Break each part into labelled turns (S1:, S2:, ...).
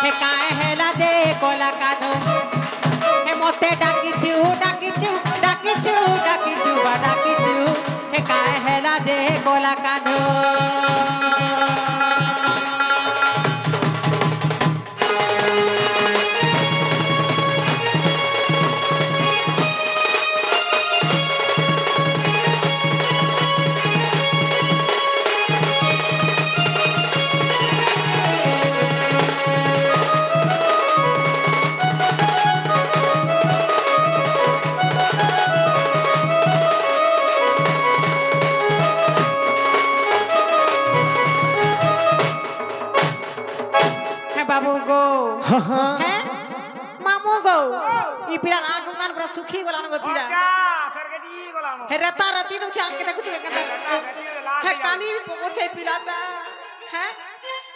S1: हे काए हेला जे कोला कानो हे मोते डाकिछु डाकिछु डाकिछु डाकिछु बा डाकिछु हे काए हेला जे कोला कानो मामू गो ई पिला आगु कान पर सुखी गला न गो पिला सरगडी गला न हे रता रती तो छाक के कुछ के हे कानी पोछे पिलाटा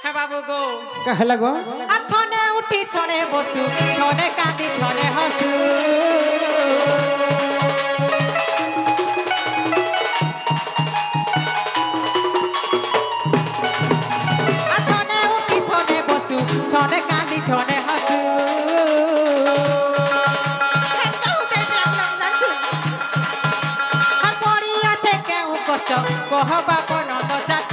S1: हे बाबू गो
S2: कहला गो
S1: आ छने उठी छने बसु छने कांदी छने हसु आ छने उठी छने बसु छने कांदी छने हसु कहबा बनद चाट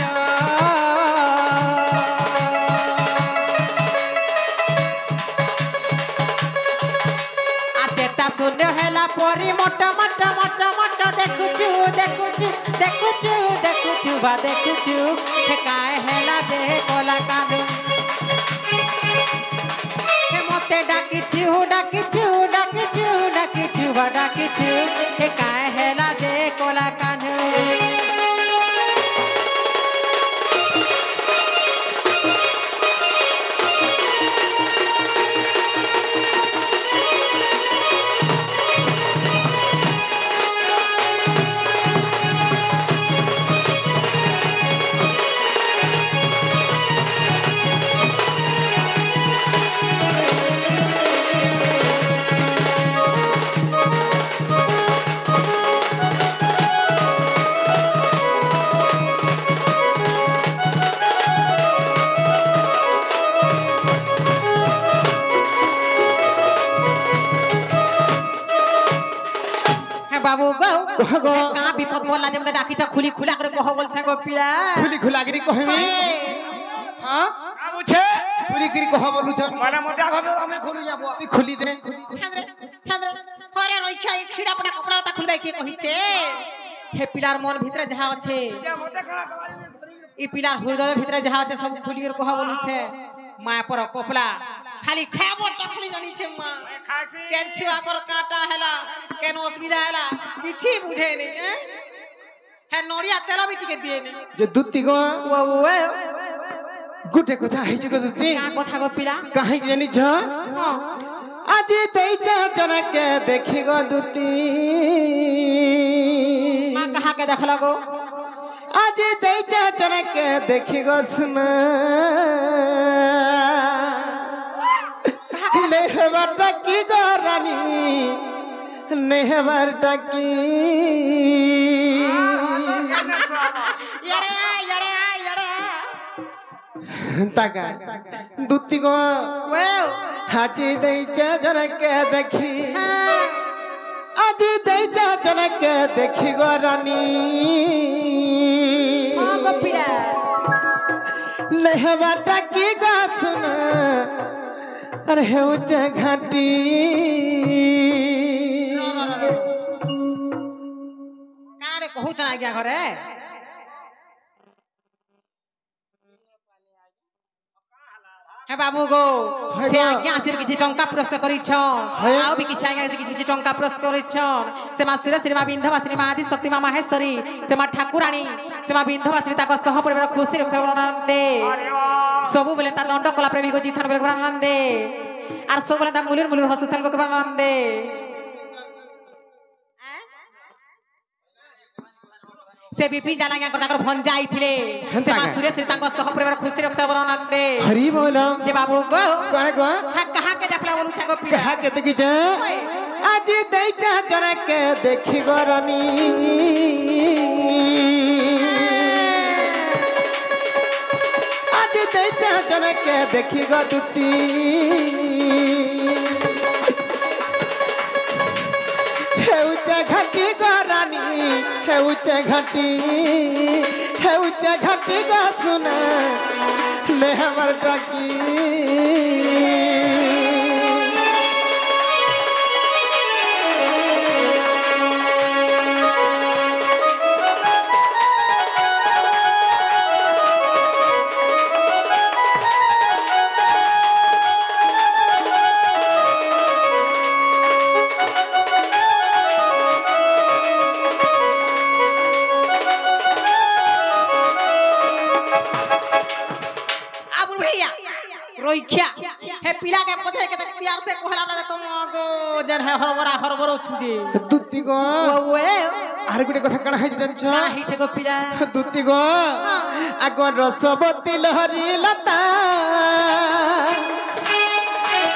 S1: आचेता शून्य हेला परी मोट मोट मोट मोट देखुछु देखुछु देखुछु देखुछु बा देखुछु हे काए हेला जे कोला कानु हे मोते डाकिछु डाकिछु डाकिछु डाकिछु बा डाकिछु हे काए हेला जे कोला कानु बाबू गो
S2: कह गो
S1: का विपद बोलला जे डाकी छ खुली खुला करे कह बोल छ गो पिला
S2: खुली खुलागिरी कहमी हां का बुझे खुली गिरी कह बोलु छ माने मोटा घर हम खुली जाबो तू खुली दे
S1: हेंद्रे हेंद्रे हरे रोइखा एक छिड़ा अपना कपड़ा ता खुलबे के कहि छे हे पिलार मन भीतर जहा छे ई पिलार हृदय भीतर जहा छे सब खुली कर कह बोलु छे माय पर कपला खाली खाबो टखली जानी छे मां केन छुआ कर काटा हैला केन असुविधा हैला किछि बुझे नै हे नोरिया तेल भी टिके दिए नै
S2: जे दुत्ती गो
S1: वो
S2: गुटे कथा है जे दुत्ती
S1: का कथा गो पिला
S2: काहे जानी छ हां आज दैजा जनक देखि गो दुत्ती
S1: मां कहा के देखला गो
S2: आज दैजा जनक देखि गो सुना नेहबाटा की गो रानी नेहबाटा की
S1: यड़े यड़े यड़े
S2: ताका दुत्ती गो
S1: वो
S2: हाजी दैजा जनक देखी आज दैजा जनक देखी गो रानी
S1: ओ गोपिला
S2: नेहबाटा की गो सुना अरे हेउचे घाटी
S1: कारे कहू चना गया घरे हे बाबू गो से आज्ञा सिर किछि टंका प्रस्तुत करि छ आउ भी किछि आज्ञा किछि टंका प्रस्तुत करि छ से मा सुर श्री मा विंध्यवासिनी मा आदि शक्ति मा माहेश्वरी से मा ठाकुरानी से मा विंध्यवासिनी ताको सह परिवार खुशी रखे आनंदे सबु बेले ता दंड कला प्रेमी को जीथन बेले आनंदे आर सब बेले ता मुलुर मुलुर हसुथल को आनंदे से विपिन जालांगा कर भंजा आइथिले से मा सुरेश ताको सह परिवार खुशी रखे आनंदे
S2: हरि बोल
S1: जे बाबू गो
S2: कहे गो
S1: कहा के देखला बोलू छगो पिला
S2: कहा के देखि जे आज दैजा जनक देखि गो रानी आज ଦେଇଛ ଜଣକେ ଦେଖି ଗ ଦୁତି ହେଉଛେ ଘାଟି ଗରାନି ହେଉଛେ ଘାଟି ଗ ସୁନା লে আমার ডাকি
S1: रोइखिया हे पिला के पछे के प्यार से कहला बड़ा तुम गो जन है हरबरो छुजे
S2: दुत्ती गो
S1: ओए
S2: आर गुटे कथा कणा है जन छ
S1: कणा ही छे गो पिला
S2: दुत्ती गो आगो रसवती लहरी लता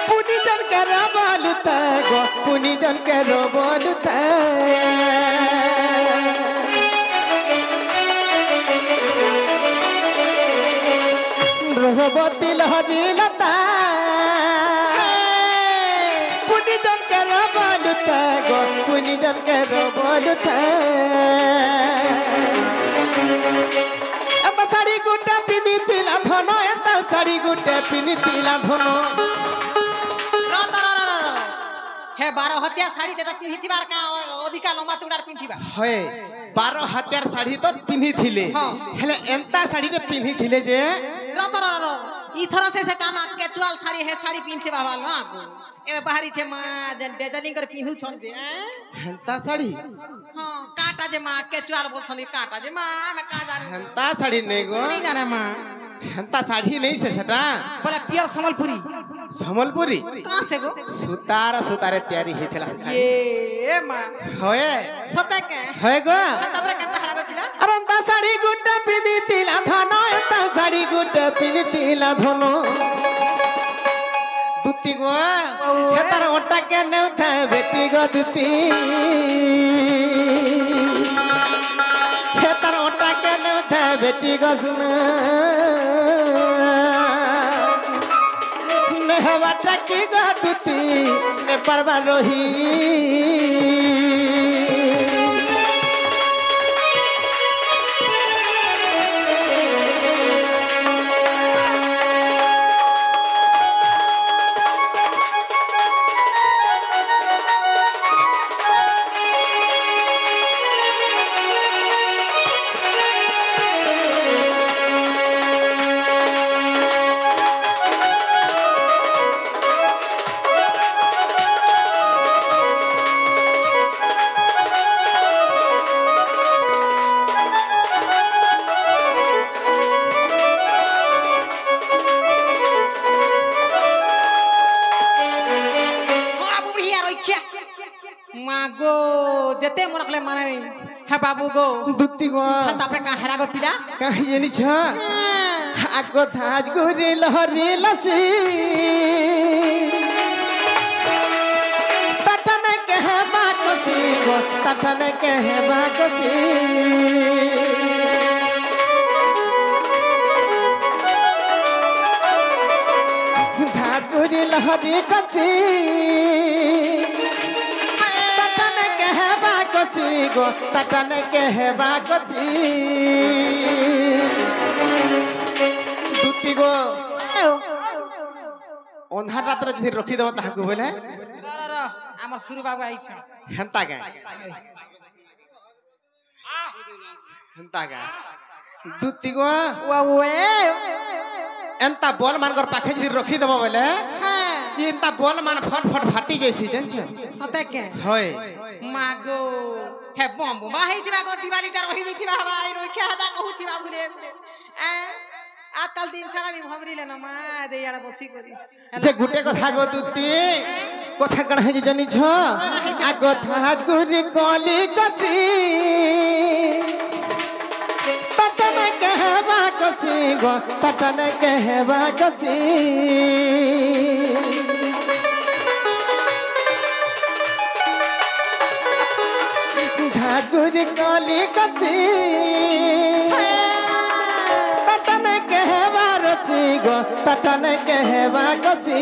S2: पुनी जन के रबलुता गो पुनी जन के रबलुता रसवती लहरी लता पुनी जन के रबलुता गो पुनी जन के रबलुता एता साड़ी गुटे पिनी तिला धन एता साड़ी गुटे पिनी तिला धन
S1: हे 12 हत्या साड़ी ते पिन्हितिबार का अधिका लंबा चौड़ार पिन्हिबा
S2: हे 12 हत्यार साड़ी तो पिन्हि थिले हेले एंता साड़ी रे पिन्हि थिले जे
S1: इथर से काम कैजुअल साड़ी है साड़ी पिन्हिते बाबा ना को एमे बाहरी छे मा जन डेजलिंग कर पिन्हु छन जे
S2: हेंता साड़ी
S1: हां काटा जे मा कैजुअल बोल छन काटा जे मा मैं का जाने
S2: हेंता साड़ी नहीं गो
S1: नहीं जाने मा
S2: हेंता साड़ी नहीं से सटा
S1: बोले प्योर
S2: संबलपुरी
S1: कहां से गो
S2: सुतारे तैयारी हेथला साड़ी
S1: ए मा
S2: होए
S1: सते के
S2: है गो
S1: तबरे कता हला गो पिला
S2: अरे एंता साड़ी गुटे पिनी तिला धन एंता साड़ी गुटे पिनी तिला धन दुती गो हेतार ओटा के नेउथा बेटी गो दुती हेतार ओटा के नेउथा बेटी गो सुना नेहवाटा की गो दुती ने परवा रोही
S1: मागो जते मनकले माने हे बाबू गो
S2: दुती गो
S1: तापरे का हरा गो पिला
S2: कहीं ये नहीं छा आगो थाज गुरी लहरी लसी तटन के है बाकसी गो तटन के है बाकसी थाज गुरी लहरी कसी गो तटन के है बाकसी दुती गो अंधार रात रे जे रखी देबो ताहा को बोले
S1: हमर सुरु बाबू आइ छ
S2: हेंता के दुती गो
S1: ओए
S2: एंता बॉल मानकर पाखे जे रखी देबो बोले हां एंता बॉल मान फट फट फाटी जैसी जन छ
S1: सते के
S2: होय
S1: मागो हे बम बम हेइ दिबा गो दिवाली टा रहि दिथिबा हवाई रोखे हदा कहूथिबा बुले आजकल दिन सारा भी भवरी लेना मा दे यार बसी करी
S2: जे गुटे कथा गो दुती कथा कण है जनी छ आ कथा गुरी कली कसी तटन कहबा कसी गो तटन कहबा कसी गुरी कली कसी तटन कहबा रची হাতা টানে কেহেবা গছি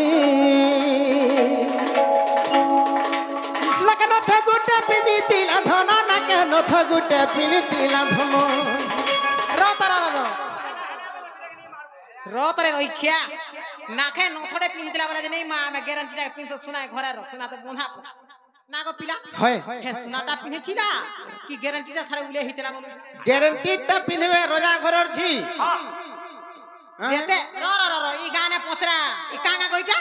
S2: লাগে নথ গুটে পিনিতিলা ধন নাকে নথ গুটে পিনিতিলা ধন
S1: রতরে রইখিয়া নাকে নথড়ে পিনতিলা বলে যে নেই মা আমি গ্যারান্টিটা পিনছ শোনায় ঘরে রখ শোনা তো বন্ধা না গো পিলা
S2: হয়
S1: হে শোনাটা পিনেছিলা কি গ্যারান্টিটা সারে উলে হিতেলা বলু
S2: গ্যারান্টিটা পিনবে রোজা ঘরর ছি
S1: যেতে র র র ই গানে পচরা ই কাঙ্গা কইটা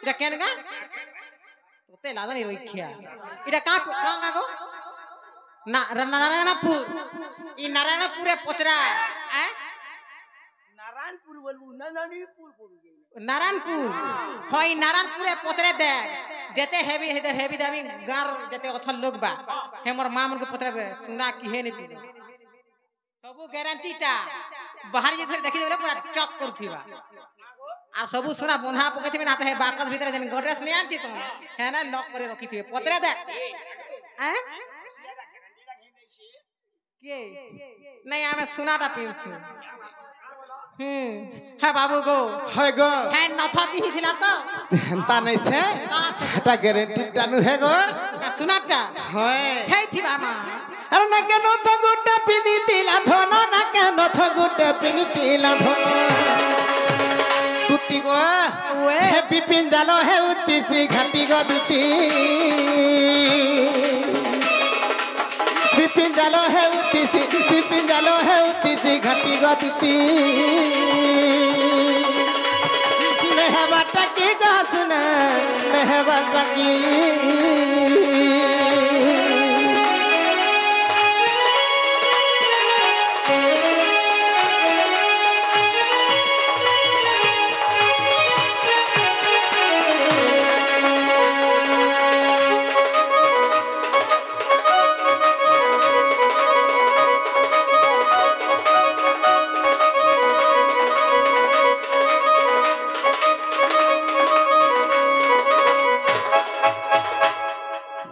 S1: এটা কেন গা তোতে লাদানি রইখিয়া এটা কাঙ্গা গো না নারায়ণপুর ই নারায়ণপুরে পচরা
S3: নারায়ণপুর বলবো না নারায়ণপুর বলবো
S1: নারায়ণপুর হয় নারায়ণপুরে পচরে দেখ যেতে হেবি দামি গাঁর যেতে অছল লোক বা হে মোর মা মনকে পচরাবে সুনা কি হে নি পিবে সবু গ্যারান্টিটা বাহার যে ধরে দেখি দেলে পুরা চক করথিবা আর সবু সোনা বন্ধা পকেথিবে না হে বাকস ভিতরে যেন গডরেজ নি আনতি তুমি হ্যাঁ না লক করে রাখিথিবে পচরে দেখ হ্যাঁ কে নাই আমি সোনাটা পিনছি হ্যাঁ বাবু গো
S2: হয় গো
S1: হ্যাঁ নথা পিহিছিলা তো
S2: হেনতা নাইছে এটা গ্যারান্টি টানু হে গো
S1: সোনাটা
S2: হয়
S1: হেই থিবা মা
S2: আরে নাকে নথ গুটে পিনিতিলা ধন নাকে নথ গুটে পিনিতিলা ধন তুতি গো হে বিপিন জালো হে উতিছি ঘাটি গো দুতি বিপিন জালো হে উতিছি বিপিন জালো হে উতিছি ঘাটি গো দুতি নেহবাটা কি গাছ না নেহবাটা কি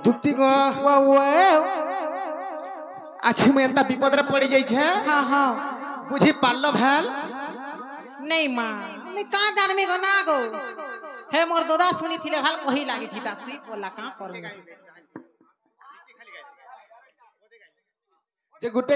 S2: দুতি গো আছি মু এন্তা বিপদরে পড়ি যাইছে
S1: হ্যাঁ হ্যাঁ
S2: বুঝি পারলো ভাল
S1: নেই মা আমি কা জানমি গো না গো হে মোর দাদা শুনিছিলে ভাল কহি লাগি থিতা সুই পড়লা কা করব
S2: যে গুটে